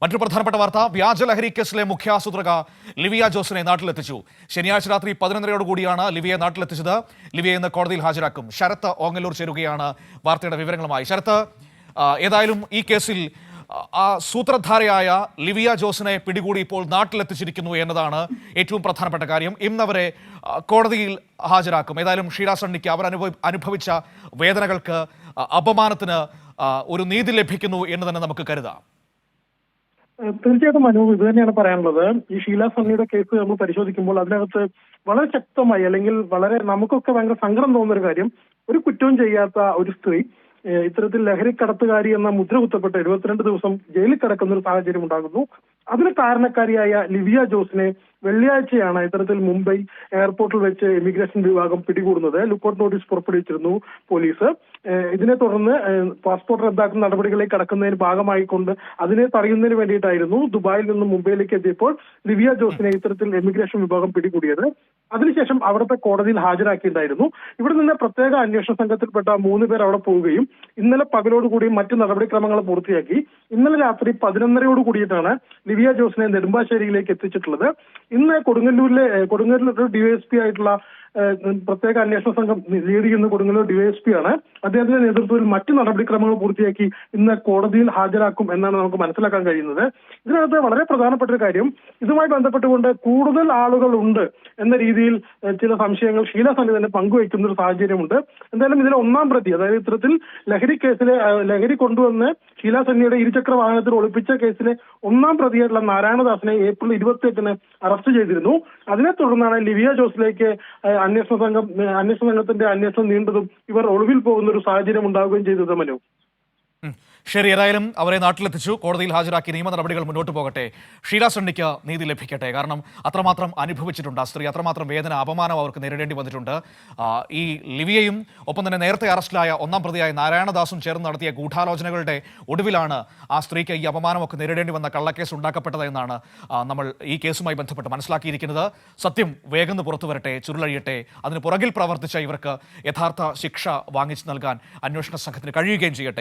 മറ്റൊരു പ്രധാനപ്പെട്ട വാർത്ത, വ്യാജലഹരി കേസിലെ മുഖ്യാസൂത്രക ലിവിയ ജോസിനെ നാട്ടിലെത്തിച്ചു. ശനിയാഴ്ച രാത്രി 11:30 ലിവിയെ നാട്ടിലെത്തിച്ചത്. ലിവിയെ ഇന്ന് കോടതിയിൽ ഹാജരാക്കും. ശരത്ത് ഓങ്ങല്ലൂർ ചേരുകയാണ് വാർത്തയുടെ വിവരങ്ങളുമായി. ശരത്ത്, ഏതായാലും ഈ കേസിൽ ആ സൂത്രധാരയായ ലിവിയ ജോസിനെ പിടികൂടി ഇപ്പോൾ നാട്ടിലെത്തിച്ചിരിക്കുന്നു എന്നതാണ് ഏറ്റവും പ്രധാനപ്പെട്ട കാര്യം. ഇന്നവരെ കോടതിയിൽ ഹാജരാക്കും. ഏതായാലും ഷീല സണ്ണിക്ക് അവർ അനുഭവിച്ച വേദനകൾക്ക്, അപമാനത്തിന് ഒരു നീതി ലഭിക്കുന്നു എന്ന് തന്നെ നമുക്ക് കരുതാം. തീർച്ചയായിട്ടും ഇത് തന്നെയാണ് പറയാനുള്ളത്. ഈ ഷീല സണ്ണിയുടെ കേസ് നമ്മൾ പരിശോധിക്കുമ്പോൾ അതിനകത്ത് വളരെ ശക്തമായി, അല്ലെങ്കിൽ വളരെ നമുക്കൊക്കെ ഭയങ്കര സങ്കടം തോന്നുന്ന ഒരു കാര്യം, ഒരു കുറ്റവും ചെയ്യാത്ത ഒരു സ്ത്രീ ഇത്തരത്തിൽ ലഹരിക്കടത്തുകാരി എന്ന മുദ്ര കുത്തപ്പെട്ട് 72 ദിവസം ജയിലിൽ കിടക്കുന്ന ഒരു സാഹചര്യം ഉണ്ടാകുന്നു. അതിന് കാരണക്കാരിയായ ലിവിയ ജോസിനെ വെള്ളിയാഴ്ചയാണ് ഇത്തരത്തിൽ മുംബൈ എയർപോർട്ടിൽ വെച്ച് ഇമിഗ്രേഷൻ വിഭാഗം പിടികൂടുന്നത്. ലുക്കൌട്ട് നോട്ടീസ് പുറപ്പെടുവിച്ചിരുന്നു പോലീസ്. ഇതിനെ തുടർന്ന് പാസ്പോർട്ട് റദ്ദാക്കുന്ന നടപടികളിലേക്ക് കടക്കുന്നതിന് ഭാഗമായിക്കൊണ്ട് അതിനെ തടയുന്നതിന് വേണ്ടിയിട്ടായിരുന്നു ദുബായിൽ നിന്നും മുംബൈയിലേക്ക് എത്തിയപ്പോൾ ലിവിയ ജോസിനെ ഇത്തരത്തിൽ ഇമിഗ്രേഷൻ വിഭാഗം പിടികൂടിയത്. അതിനുശേഷം അവിടുത്തെ കോടതിയിൽ ഹാജരാക്കിയിട്ടുണ്ടായിരുന്നു. ഇവിടെ നിന്ന് പ്രത്യേക അന്വേഷണ സംഘത്തിൽപ്പെട്ട 3 പേർ അവിടെ പോവുകയും ഇന്നലെ പകലോടുകൂടി മറ്റു നടപടിക്രമങ്ങൾ പൂർത്തിയാക്കി ഇന്നലെ രാത്രി 11:30 കൂടിയിട്ടാണ് ലിവിയ ജോസിനെ നെടുമ്പാശ്ശേരിയിലേക്ക് എത്തിച്ചിട്ടുള്ളത്. ഇന്ന് കൊടുങ്ങല്ലൂരിലെ ഡിവൈഎസ്പി ആയിട്ടുള്ള പ്രത്യേക അന്വേഷണ സംഘം ലീഡ് ചെയ്യുന്ന കൊടുങ്ങല്ലൂർ ഡിവൈഎസ്പി ആണ്. അദ്ദേഹത്തിന്റെ നേതൃത്വത്തിൽ മറ്റു നടപടിക്രമങ്ങൾ പൂർത്തിയാക്കി ഇന്ന് കോടതിയിൽ ഹാജരാക്കും എന്നാണ് നമുക്ക് മനസ്സിലാക്കാൻ കഴിയുന്നത്. ഇതിനകത്ത് വളരെ പ്രധാനപ്പെട്ട ഒരു കാര്യം, ഇതുമായി ബന്ധപ്പെട്ടുകൊണ്ട് കൂടുതൽ ആളുകൾ ഉണ്ട് എന്ന രീതിയിൽ ചില സംശയങ്ങൾ ഷീല സണ്ണി തന്നെ പങ്കുവയ്ക്കുന്ന ഒരു സാഹചര്യമുണ്ട്. എന്തായാലും ഇതിലെ ഒന്നാം പ്രതി, അതായത് ഇത്തരത്തിൽ ലഹരി കൊണ്ടുവന്ന് ഷീല സണ്ണിയുടെ ഇരുചക്ര വാഹനത്തിൽ ഒളിപ്പിച്ച കേസിലെ ഒന്നാം പ്രതിയായിട്ടുള്ള നാരായണദാസിനെ ഏപ്രിൽ 28-ന് അറസ്റ്റ് ചെയ്തിരുന്നു. അതിനെ തുടർന്നാണ് ലിവിയ ജോസിലേക്ക് അന്വേഷണ സംഘത്തിന്റെ അന്വേഷണം നീണ്ടതും ഇവർ ഒളിവിൽ പോകുന്ന ഒരു സാഹചര്യം ഉണ്ടാവുകയും ചെയ്തത്. മനു, ശരി, ഏതായാലും അവരെ നാട്ടിലെത്തിച്ചു. കോടതിയിൽ ഹാജരാക്കി നിയമ നടപടികൾ മുന്നോട്ട് പോകട്ടെ. ഷീല സണ്ണിക്ക് നീതി ലഭിക്കട്ടെ. കാരണം അത്രമാത്രം അനുഭവിച്ചിട്ടുണ്ട് ആ സ്ത്രീ, അത്രമാത്രം വേദന, അപമാനം അവർക്ക് നേരിടേണ്ടി വന്നിട്ടുണ്ട്. ഈ ലിവിയയും ഒപ്പം തന്നെ നേരത്തെ അറസ്റ്റിലായ ഒന്നാം പ്രതിയായ നാരായണദാസും ചേർന്ന് നടത്തിയ ഗൂഢാലോചനകളുടെ ഒടുവിലാണ് ആ സ്ത്രീക്ക് ഈ അപമാനമൊക്കെ നേരിടേണ്ടി വന്ന കള്ളക്കേസ് ഉണ്ടാക്കപ്പെട്ടത് എന്നാണ് നമ്മൾ ഈ കേസുമായി ബന്ധപ്പെട്ട് മനസ്സിലാക്കിയിരിക്കുന്നത്. സത്യം വേഗം പുറത്തു വരട്ടെ, ചുരുളഴിയട്ടെ. അതിന് പുറകിൽ പ്രവർത്തിച്ച ഇവർക്ക് യഥാർത്ഥ ശിക്ഷ വാങ്ങിച്ചു നൽകാൻ അന്വേഷണ സംഘത്തിന് കഴിയുകയും ചെയ്യട്ടെ.